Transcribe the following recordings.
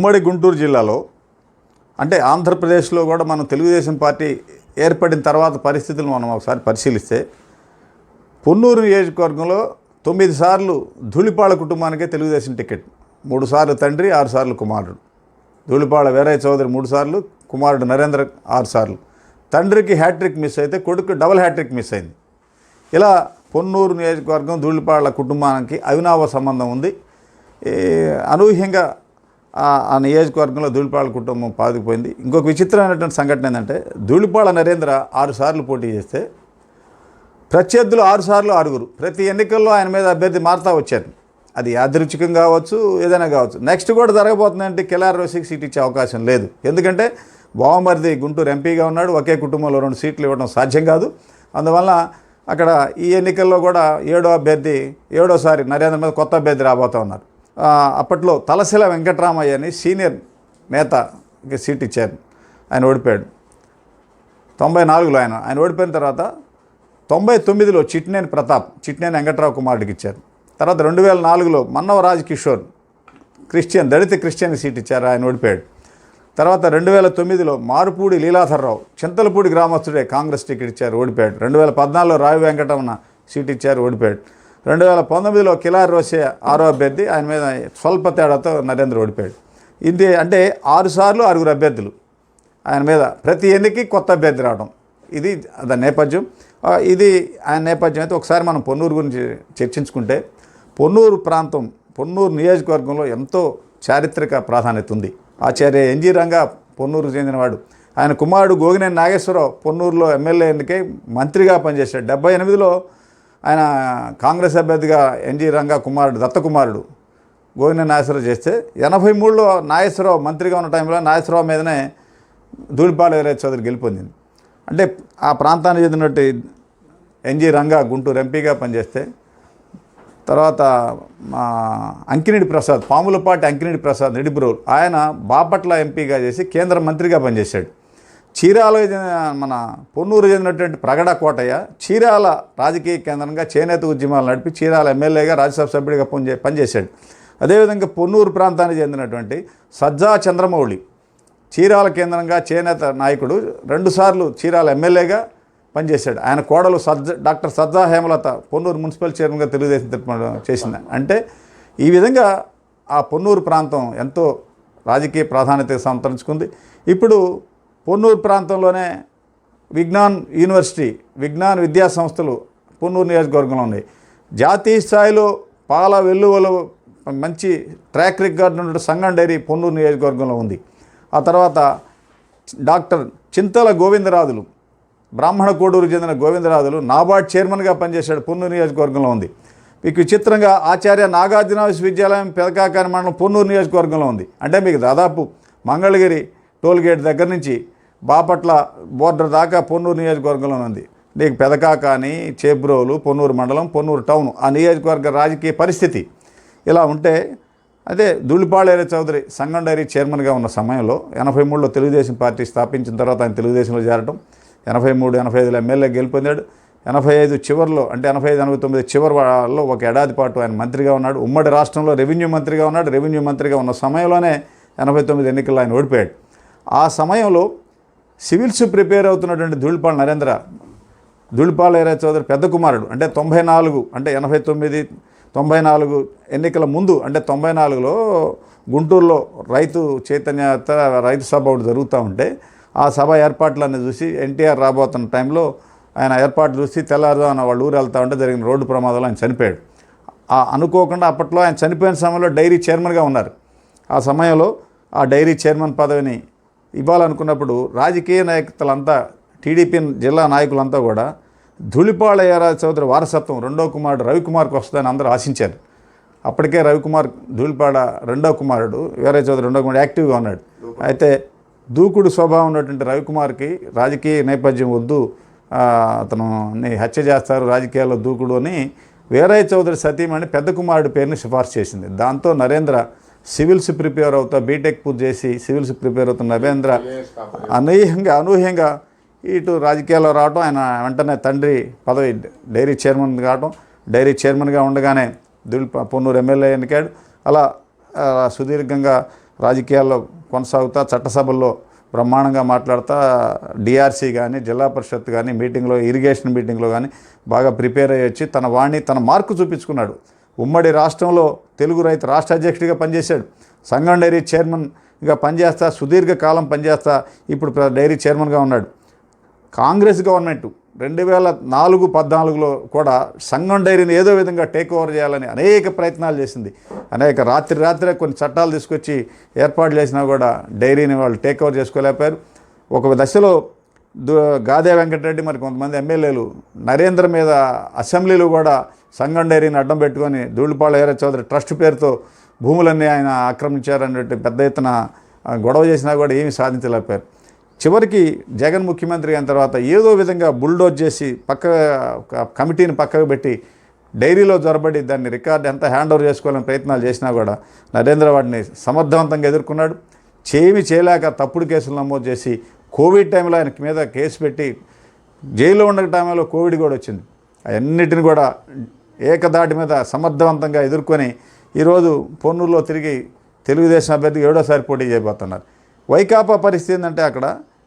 ఉమ్మడి గుంటూరు జిల్లాలో అంటే ఆంధ్రప్రదేశ్లో కూడా మనం తెలుగుదేశం పార్టీ ఏర్పడిన తర్వాత పరిస్థితులు మనం ఒకసారి పరిశీలిస్తే పొన్నూరు నియోజకవర్గంలో 9 సార్లు ధూళిపాళ కుటుంబానికే తెలుగుదేశం టికెట్. 3 సార్లు తండ్రి, 6 సార్లు కుమారుడు. ధూళిపాళ వీరయ్య చౌదరి 3 సార్లు, కుమారుడు నరేంద్ర 6 సార్లు. తండ్రికి హ్యాట్రిక్ మిస్ అయితే కొడుకు డబుల్ హ్యాట్రిక్ మిస్ అయింది. ఇలా పొన్నూరు నియోజకవర్గం ధూళిపాళ కుటుంబానికి అవినావ సంబంధం ఉంది. అనూహ్యంగా ఆ నియోజకవర్గంలో ధూళిపాళ కుటుంబం పాదుకుపోయింది. ఇంకొక విచిత్రమైనటువంటి సంఘటన ఏంటంటే ధూళిపాళ నరేంద్ర 6 సార్లు పోటీ చేస్తే ప్రత్యర్థులు 6 సార్లు 6. ప్రతి ఎన్నికల్లో ఆయన మీద అభ్యర్థి మారుతూ వచ్చారు. అది యాదృచ్ఛికం కావచ్చు, ఏదైనా కావచ్చు. నెక్స్ట్ కూడా జరగబోతుందంటే కిలార్ రోసికి సీట్ ఇచ్చే అవకాశం లేదు. ఎందుకంటే బావమరిది గుంటూరు ఎంపీగా ఉన్నాడు. ఒకే కుటుంబంలో 2 సీట్లు ఇవ్వడం సాధ్యం కాదు. అందువల్ల అక్కడ ఈ ఎన్నికల్లో కూడా 7వసారి నరేంద్ర మీద కొత్త అభ్యర్థి రాబోతూ ఉన్నారు. అప్పట్లో తలశిల వెంకటరామయ్య అని సీనియర్ నేతకి సీట్ ఇచ్చారు. ఆయన ఓడిపోయాడు. 94లో ఆయన ఓడిపోయిన తర్వాత 99లో చిట్నేని వెంకట్రావు కుమారుడికి ఇచ్చారు. తర్వాత 2004లో మన్నవ రాజ్ కిషోర్ దళిత క్రిస్టియన్ సీట్ ఇచ్చారు. ఆయన ఓడిపోయాడు. తర్వాత 2009లో మారుపూడి లీలాధర్రావు చింతలపూడి గ్రామస్తుడే కాంగ్రెస్ టికెట్ ఇచ్చారు, ఓడిపోయాడు. 2014లో రావి వెంకటరమణ సీట్ ఇచ్చారు, ఓడిపోయాడు. 2019లో కిలార్ రోసే 6వ అభ్యర్థి, ఆయన మీద స్వల్ప తేడాతో నరేంద్ర ఓడిపోయాడు. ఇది అంటే 6 సార్లు 6 అభ్యర్థులు ఆయన మీద, ప్రతి ఎన్నికకి కొత్త అభ్యర్థి రావడం. ఇది దాని నేపథ్యం. ఇది ఆయన నేపథ్యం అయితే ఒకసారి మనం పొన్నూరు గురించి చర్చించుకుంటే పొన్నూరు నియోజకవర్గంలో ఎంతో చారిత్రక ప్రాధాన్యత ఉంది. ఆచార్య ఎన్జీ రంగా పొన్నూరుకు చెందినవాడు. ఆయన కుమారుడు గోగినేని నాగేశ్వరరావు పొన్నూరులో ఎమ్మెల్యే ఎన్నికై మంత్రిగా పనిచేశాడు. 78లో ఆయన కాంగ్రెస్ అభ్యర్థిగా ఎన్జీ రంగా కుమారుడు దత్తకుమారుడు గోగినేని నాగేశ్వరరావు చేస్తే 83లో నాగేశ్వరరావు మంత్రిగా ఉన్న టైంలో నాగేశ్వరరావు మీదనే ధూళిపాళ వీరయ్య చౌదరి గెలుపొందింది. అంటే ఆ ప్రాంతానికి చెందినట్టు ఎన్జీ రంగా గుంటూరు ఎంపీగా పనిచేస్తే తర్వాత అంకిరెడ్డి ప్రసాద్ పాములపాటి అంకిరెడ్డి ప్రసాద్ నిడిబ్రోల్ ఆయన బాపట్ల ఎంపీగా చేసి కేంద్ర మంత్రిగా పనిచేశాడు. చీరాల మన పొన్నూరు చెందినటువంటి ప్రగడ కోటయ్య చీరాల రాజకీయ కేంద్రంగా చేనేత ఉద్యమాలు నడిపి చీరాల ఎమ్మెల్యేగా రాజ్యసభ సభ్యుడిగా పనిచేశాడు. అదేవిధంగా పొన్నూరు ప్రాంతానికి చెందినటువంటి సజ్జా చంద్రమౌళి చీరాల కేంద్రంగా చేనేత నాయకుడు 2 సార్లు చీరాల ఎమ్మెల్యేగా పనిచేశాడు. ఆయన కోడలు డాక్టర్ సజ్జా హేమలత పొన్నూరు మున్సిపల్ చైర్మన్గా తెలుగుదేశం చేసింది. అంటే ఈ విధంగా ఆ పొన్నూరు ప్రాంతం ఎంతో రాజకీయ ప్రాధాన్యత సంతరించుకుంది. ఇప్పుడు పొన్నూరు ప్రాంతంలోనే విజ్ఞాన్ విద్యా సంస్థలు పొన్నూరు నియోజకవర్గంలో ఉన్నాయి. జాతీయ స్థాయిలో పాల వెల్లువలు మంచి ట్రాక్ రికార్డు ఉన్న సంగం డైరీ పొన్నూరు నియోజకవర్గంలో ఉంది. ఆ తర్వాత డాక్టర్ చింతల గోవిందరాజులు బ్రాహ్మణ కోడూరు చెందిన గోవిందరాజులు నాబార్డ్ చైర్మన్గా పనిచేశాడు, పొన్నూరు నియోజకవర్గంలో ఉంది. మీకు విచిత్రంగా ఆచార్య నాగార్జున విశ్వవిద్యాలయం పెదకాకాని మండలం పొన్నూరు నియోజకవర్గంలో ఉంది. అంటే మీకు దాదాపు మంగళగిరి టోల్గేట్ దగ్గర నుంచి బాపట్ల బోర్డర్ దాకా పొన్నూరు నియోజకవర్గంలో ఉంది. నీకు పెదకాకాని, చేబ్రోలు, పొన్నూరు మండలం, పొన్నూరు టౌన్ ఆ నియోజకవర్గ రాజకీయ పరిస్థితి ఇలా ఉంటే, అదే ధూళిపాళ వీరయ్య చౌదరి సంగం డైరీ చైర్మన్గా ఉన్న సమయంలో 83లో తెలుగుదేశం పార్టీ స్థాపించిన తర్వాత ఆయన తెలుగుదేశంలో చేరటం, 83, 85లో ఎమ్మెల్యే గెలుపొందాడు. 85 చివరిలో అంటే 85, 89 చివరి వాళ్ళలో ఒక ఏడాది పాటు ఆయన మంత్రిగా ఉన్నాడు. ఉమ్మడి రాష్ట్రంలో రెవెన్యూ మంత్రిగా ఉన్నాడు. రెవెన్యూ మంత్రిగా ఉన్న సమయంలోనే 89 ఎన్నికల్లో ఆయన ఓడిపోయాడు. ఆ సమయంలో సివిల్స్ ప్రిపేర్ అవుతున్నటువంటి ధూళిపాళ వీరయ్య చౌదరి పెద్ద కుమారుడు అంటే 94 అంటే 89, 94 ఎన్నికల ముందు అంటే 94లో గుంటూరులో రైతు సభ ఒకటి జరుగుతూ ఉంటే ఆ సభ ఏర్పాట్లన్నీ చూసి ఎన్టీఆర్ రాబోతున్న టైంలో ఆయన ఏర్పాట్లు చూసి తెల్లారుజామున వాళ్ళ ఊరు వెళ్తూ ఉంటే జరిగిన రోడ్డు ప్రమాదంలో ఆయన చనిపోయాడు. అనుకోకుండా అప్పట్లో ఆయన చనిపోయిన సమయంలో డైరీ చైర్మన్గా ఉన్నారు. ఆ సమయంలో ఆ డైరీ చైర్మన్ పదవిని ఇవ్వాలనుకున్నప్పుడు రాజకీయ నాయకులంతా టీడీపీ జిల్లా నాయకులంతా కూడా ధూళిపాళ వీరయ్య చౌదరి వారసత్వం 2వ కుమారుడు రవికుమార్కి వస్తుందని అందరూ ఆశించారు. అప్పటికే రవికుమార్ ధూళిపాళ 2వ కుమారుడు, వీరయ్య చౌదరి 2వ కుమారుడు యాక్టివ్గా ఉన్నాడు. అయితే దూకుడు స్వభావం ఉన్నటువంటి రవికుమార్కి రాజకీయ నేపథ్యం వద్దు, అతను హత్య చేస్తారు, రాజకీయాల్లో దూకుడు అని వీరయ్య చౌదరి సతీమణి పెద్ద కుమారుడి పేరుని సిఫార్సు చేసింది. దాంతో నరేంద్ర సివిల్స్ ప్రిపేర్ అవుతా బీటెక్ పూర్తి చేసి సివిల్స్ ప్రిపేర్ అవుతున్న నరేంద్ర అనూహ్యంగా ఇటు రాజకీయాల్లో రావడం, ఆయన వెంటనే తండ్రి పదవి డైరీ చైర్మన్ కావడం, డైరీ చైర్మన్గా ఉండగానే పొన్నూరు ఎమ్మెల్యే ఎన్నికాడు. అలా సుదీర్ఘంగా రాజకీయాల్లో కొనసాగుతా చట్టసభల్లో బ్రహ్మాండంగా మాట్లాడుతా డిఆర్సీ కానీ జిల్లా పరిషత్ కానీ మీటింగ్లో ఇరిగేషన్ మీటింగ్లో కానీ బాగా ప్రిపేర్ అయ్యి వచ్చి తన వాణ్ణి తన మార్కు చూపించుకున్నాడు. ఉమ్మడి రాష్ట్రంలో తెలుగు రైతు రాష్ట్ర అధ్యక్షుడిగా పనిచేశాడు. సంఘం డైరీ చైర్మన్గా పనిచేస్తా సుదీర్ఘ కాలం పనిచేస్తా ఇప్పుడు డైరీ చైర్మన్గా ఉన్నాడు. కాంగ్రెస్ గవర్నమెంట్ 2014-14లో కూడా సంఘం డైరీని ఏదో విధంగా టేక్ ఓవర్ చేయాలని అనేక ప్రయత్నాలు చేసింది. రాత్రే కొన్ని చట్టాలు తీసుకొచ్చి ఏర్పాటు చేసినా కూడా డైరీని వాళ్ళు టేక్ ఓవర్ చేసుకోలేకపోయారు. ఒక దశలో గాదే వెంకటరెడ్డి మరి కొంతమంది ఎమ్మెల్యేలు నరేంద్ర మీద అసెంబ్లీలో కూడా సంఘం డైరీని అడ్డం పెట్టుకొని ధూళిపాళ వీర చౌదరి ట్రస్ట్ పేరుతో భూములన్నీ ఆయన ఆక్రమించారన్నట్టు పెద్ద ఎత్తున గొడవ చేసినా కూడా ఏమీ సాధించలేకపోయారు. చివరికి జగన్ ముఖ్యమంత్రి అయిన తర్వాత ఏదో విధంగా బుల్డోజ్ చేసి కమిటీని పక్కకు పెట్టి డైరీలో జొరబడి దాన్ని రికార్డు ఎంత హ్యాండ్ ఓవర్ చేసుకోవాలని ప్రయత్నాలు చేసినా కూడా నరేంద్ర వాటిని సమర్థవంతంగా ఎదుర్కొన్నాడు. చేయలేక తప్పుడు కేసులు నమోదు చేసి కోవిడ్ టైంలో ఆయన మీద కేసు పెట్టి జైల్లో ఉన్న టైంలో కోవిడ్ కూడా వచ్చింది. అన్నిటిని కూడా ఏకదాటి మీద సమర్థవంతంగా ఎదుర్కొని ఈరోజు పొన్నూరులో తిరిగి తెలుగుదేశం అభ్యర్థికి 7వ సారి పోటీ చేయబోతున్నారు. వైకాపా పరిస్థితి ఏంటంటే అక్కడ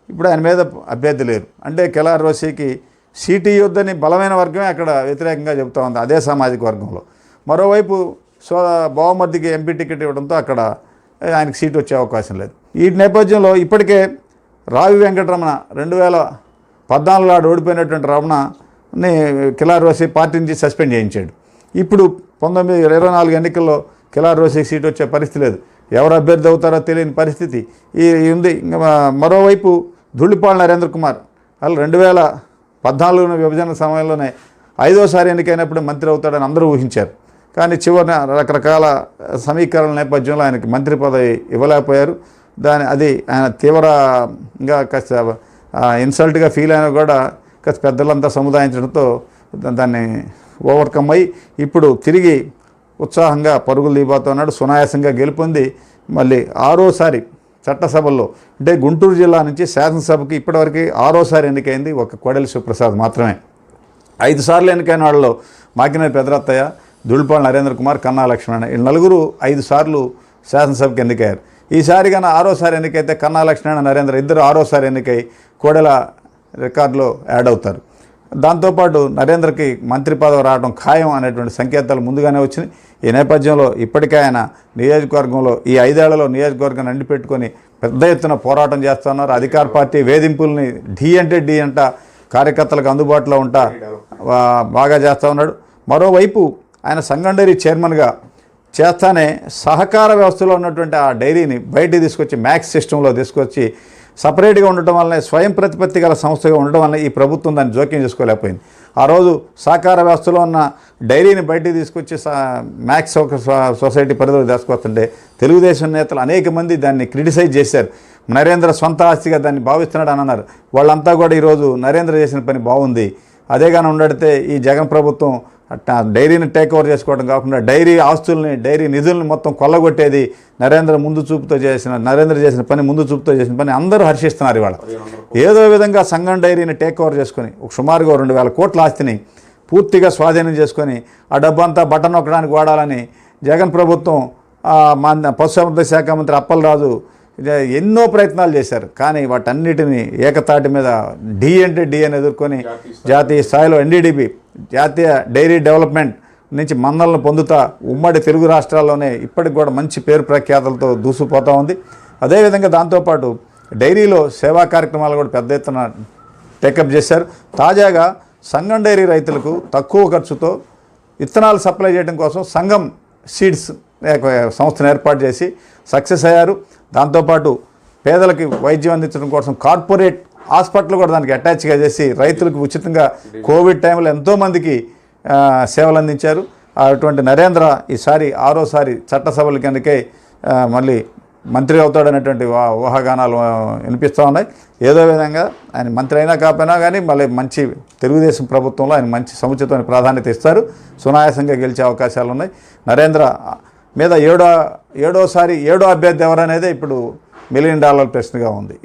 ఇప్పుడు ఆయన మీద అభ్యర్థి లేరు. అంటే కిలార్ రోసీకి సీటు ఇవ్వద్దని బలమైన వర్గమే అక్కడ వ్యతిరేకంగా చెబుతూ ఉంది అదే సామాజిక వర్గంలో. మరోవైపు బావమర్దికి ఎంపీ టికెట్ ఇవ్వడంతో అక్కడ ఆయనకు సీటు వచ్చే అవకాశం లేదు. ఈ నేపథ్యంలో ఇప్పటికే రావి వెంకటరమణ 2014 ఓడిపోయినటువంటి రమణని కిలార్ రోసీ పార్టీ నుంచి సస్పెండ్ చేయించాడు. ఇప్పుడు 1924 ఎన్నికల్లో కిలార్ రోసీకి సీటు వచ్చే పరిస్థితి లేదు. ఎవరు అభ్యర్థి అవుతారో తెలియని పరిస్థితి ఉంది. మరోవైపు ధూళిపాళ నరేంద్ర కుమార్ వాళ్ళు 2014 విభజన సమయంలోనే 5వ సారి ఎన్నికైనప్పుడు మంత్రి అవుతాడని అందరూ ఊహించారు. కానీ చివరిన రకరకాల సమీకరణల నేపథ్యంలో ఆయనకి మంత్రి పదవి ఇవ్వలేకపోయారు. అది ఆయన తీవ్రంగా కాస్త ఇన్సల్ట్గా ఫీల్ అయినా కూడా కాస్త పెద్దలంతా సముదాయించడంతో దాన్ని ఓవర్కమ్ అయ్యి ఇప్పుడు తిరిగి ఉత్సాహంగా పరుగులు దిగిపోతున్నాడు. సునాయాసంగా గెలుపొంది మళ్ళీ 6వ సారి చట్టసభల్లో అంటే గుంటూరు జిల్లా నుంచి శాసనసభకి ఇప్పటివరకు 6వ సారి ఎన్నికైంది ఒక కోడెల శివప్రసాద్ మాత్రమే. 5 సార్లు ఎన్నికైన వాళ్ళలో మాకినేని పెదరత్తయ్య, ధూళిపాళ నరేంద్ర కుమార్, కన్నా లక్ష్మణ ఈ నలుగురు 5 సార్లు శాసనసభకి ఎన్నికయ్యారు. ఈసారి కన్నా 6వ సారి ఎన్నికైతే కన్నా లక్ష్మణ, నరేంద్ర ఇద్దరు 6వ సారి ఎన్నికై కోడెల రికార్డులో యాడ్ అవుతారు. దాంతోపాటు నరేంద్రకి మంత్రి పదవి రావడం ఖాయం అనేటువంటి సంకేతాలు ముందుగానే వచ్చినాయి. ఈ నేపథ్యంలో ఇప్పటికే ఆయన నియోజకవర్గంలో ఈ 5 ఏళ్లలో నియోజకవర్గాన్ని అండిపెట్టుకొని పెద్ద ఎత్తున పోరాటం చేస్తున్నారు. అధికార పార్టీ వేధింపుల్ని ఢీ అంట కార్యకర్తలకు అందుబాటులో ఉంటా బాగా చేస్తూ ఉన్నాడు. మరోవైపు ఆయన సంఘం డైరీ చైర్మన్గా చేస్తానే సహకార వ్యవస్థలో ఉన్నటువంటి ఆ డైరీని బయటికి తీసుకొచ్చి మ్యాక్స్ సిస్టంలో తీసుకొచ్చి సపరేట్గా ఉండటం వల్లనే స్వయం ప్రతిపత్తి గల సంస్థగా ఉండటం వల్ల ఈ ప్రభుత్వం దాన్ని జోక్యం చేసుకోలేకపోయింది. ఆ రోజు సహకార వ్యవస్థలో ఉన్న డైరీని బయటికి తీసుకొచ్చి మ్యాక్స్ సొసైటీ పరిధిలో తీసుకొస్తుంటే తెలుగుదేశం నేతలు అనేక మంది దాన్ని క్రిటిసైజ్ చేశారు. నరేంద్ర సొంత ఆస్తిగా దాన్ని భావిస్తున్నాడు అని అన్నారు. వాళ్ళంతా కూడా ఈరోజు నరేంద్ర చేసిన పని బాగుంది, అదే కానీ ఉండడితే ఈ జగన్ ప్రభుత్వం డైరీని టేక్ ఓవర్ చేసుకోవడం కాకుండా డైరీ ఆస్తుల్ని డైరీ నిధుల్ని మొత్తం కొల్లగొట్టేది నరేంద్ర చేసిన పని ముందు చూపుతో చేసిన పని అందరూ హర్షిస్తున్నారు. ఇవాళ ఏదో విధంగా సంఘం డైరీని టేక్ ఓవర్ చేసుకొని ఒక సుమారుగా 2,000 కోట్ల ఆస్తిని పూర్తిగా స్వాధీనం చేసుకొని ఆ డబ్బంతా బటన్ నొక్కడానికి వాడాలని జగన్ ప్రభుత్వం పశుసంవర్ధక శాఖ మంత్రి అప్పలరాజు ఎన్నో ప్రయత్నాలు చేశారు. కానీ వాటన్నిటిని ఏకతాటి మీద డి అని ఎదుర్కొని జాతీయ స్థాయిలో NDDB జాతీయ డైరీ డెవలప్మెంట్ నుంచి మన్నలను పొందుతా ఉమ్మడి తెలుగు రాష్ట్రాల్లోనే ఇప్పటికి కూడా మంచి పేరు ప్రఖ్యాతలతో దూసుకుపోతూ ఉంది. అదేవిధంగా దాంతోపాటు డైరీలో సేవా కార్యక్రమాలు కూడా పెద్ద ఎత్తున టేకప్ చేశారు. తాజాగా సంఘం డైరీ రైతులకు తక్కువ ఖర్చుతో విత్తనాలు సప్లై చేయడం కోసం సంఘం సీడ్స్ సంస్థను ఏర్పాటు చేసి సక్సెస్ అయ్యారు. దాంతోపాటు పేదలకి వైద్యం అందించడం కోసం కార్పొరేట్ హాస్పిటల్ కూడా దానికి అటాచ్గా చేసి రైతులకు ఉచితంగా కోవిడ్ టైంలో ఎంతోమందికి సేవలు అందించారు. అటువంటి నరేంద్ర ఈసారి 6వ సారి చట్టసభల కిందకే మళ్ళీ మంత్రి అవుతాడనేటువంటి ఊహాగానాలు వినిపిస్తూ ఉన్నాయి. ఏదో విధంగా ఆయన మంత్రి అయినా కాకపోయినా కానీ మళ్ళీ మంచి తెలుగుదేశం ప్రభుత్వంలో ఆయన మంచి సముచితమైన ప్రాధాన్యత ఇస్తారు. సునాయాసంగా గెలిచే అవకాశాలు ఉన్నాయి. నరేంద్ర మీద ఏడో అభ్యర్థి ఎవరనేదే ఇప్పుడు $1 మిలియన్ ప్రశ్నగా ఉంది.